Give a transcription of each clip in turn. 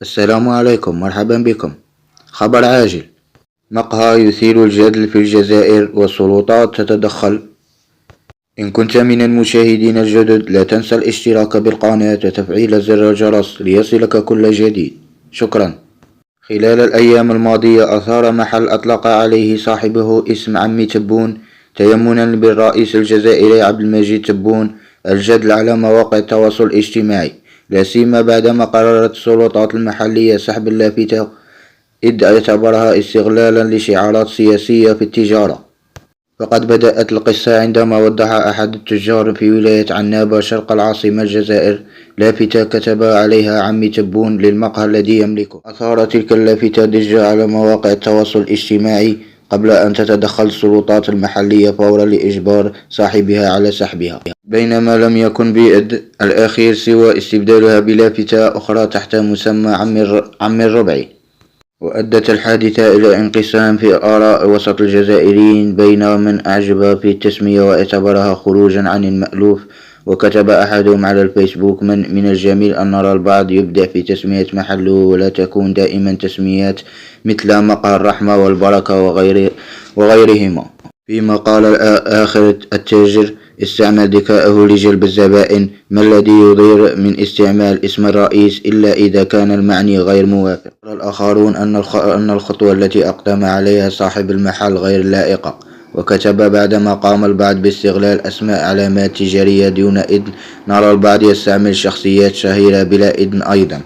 السلام عليكم، مرحبا بكم. خبر عاجل: مقهى يثير الجدل في الجزائر والسلطات تتدخل. إن كنت من المشاهدين الجدد لا تنسى الاشتراك بالقناة وتفعيل زر الجرس ليصلك كل جديد. شكرا. خلال الأيام الماضية أثار محل أطلق عليه صاحبه اسم عمي تبون تيمنا بالرئيس الجزائري عبد المجيد تبون الجدل على مواقع التواصل الاجتماعي، لا سيما بعدما قررت السلطات المحلية سحب اللافتة إذ اعتبرها استغلالا لشعارات سياسية في التجارة. فقد بدأت القصة عندما وضح أحد التجار في ولاية عنابة شرق العاصمة الجزائر لافتة كتب عليها عمي تبون للمقهى الذي يملكه. أثارت تلك اللافتة ضجة على مواقع التواصل الاجتماعي قبل أن تتدخل السلطات المحلية فورا لإجبار صاحبها على سحبها، بينما لم يكن بيد الأخير سوى استبدالها بلافتة أخرى تحت مسمى عمي الربعي. وأدت الحادثة إلى انقسام في آراء وسط الجزائريين بين من أعجب في التسمية واعتبرها خروجا عن المألوف، وكتب أحدهم على الفيسبوك: من الجميل أن نرى البعض يبدع في تسمية محله ولا تكون دائما تسميات مثل مقهى الرحمة والبركة وغيرهما. فيما قال آخر التاجر: استعمل ذكاءه لجلب الزبائن، ما الذي يضير من استعمال اسم الرئيس إلا إذا كان المعني غير موافق. قال الآخرون أن الخطوة التي أقدم عليها صاحب المحل غير لائقة، وكتب: بعدما قام البعض باستغلال أسماء علامات تجارية دون إذن، نرى البعض يستعمل شخصيات شهيرة بلا إذن أيضا.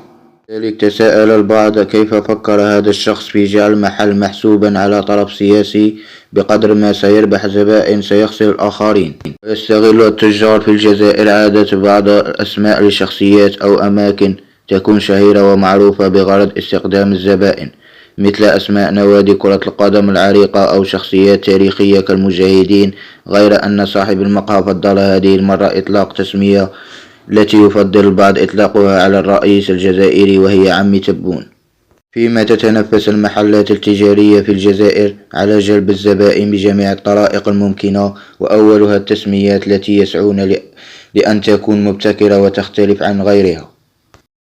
لذلك تساءل البعض كيف فكر هذا الشخص في جعل المحل محسوبا على طرف سياسي، بقدر ما سيربح زبائن سيخسر الآخرين. ويستغل التجار في الجزائر عادة بعض الأسماء لشخصيات أو أماكن تكون شهيرة ومعروفة بغرض استقدام الزبائن، مثل أسماء نوادي كرة القدم العريقة أو شخصيات تاريخية كالمجاهدين، غير أن صاحب المقهى فضل هذه المرة إطلاق تسمية التي يفضل البعض إطلاقها على الرئيس الجزائري وهي عمي تبون. فيما تتنافس المحلات التجارية في الجزائر على جلب الزبائن بجميع الطرائق الممكنة، وأولها التسميات التي يسعون لأن تكون مبتكرة وتختلف عن غيرها.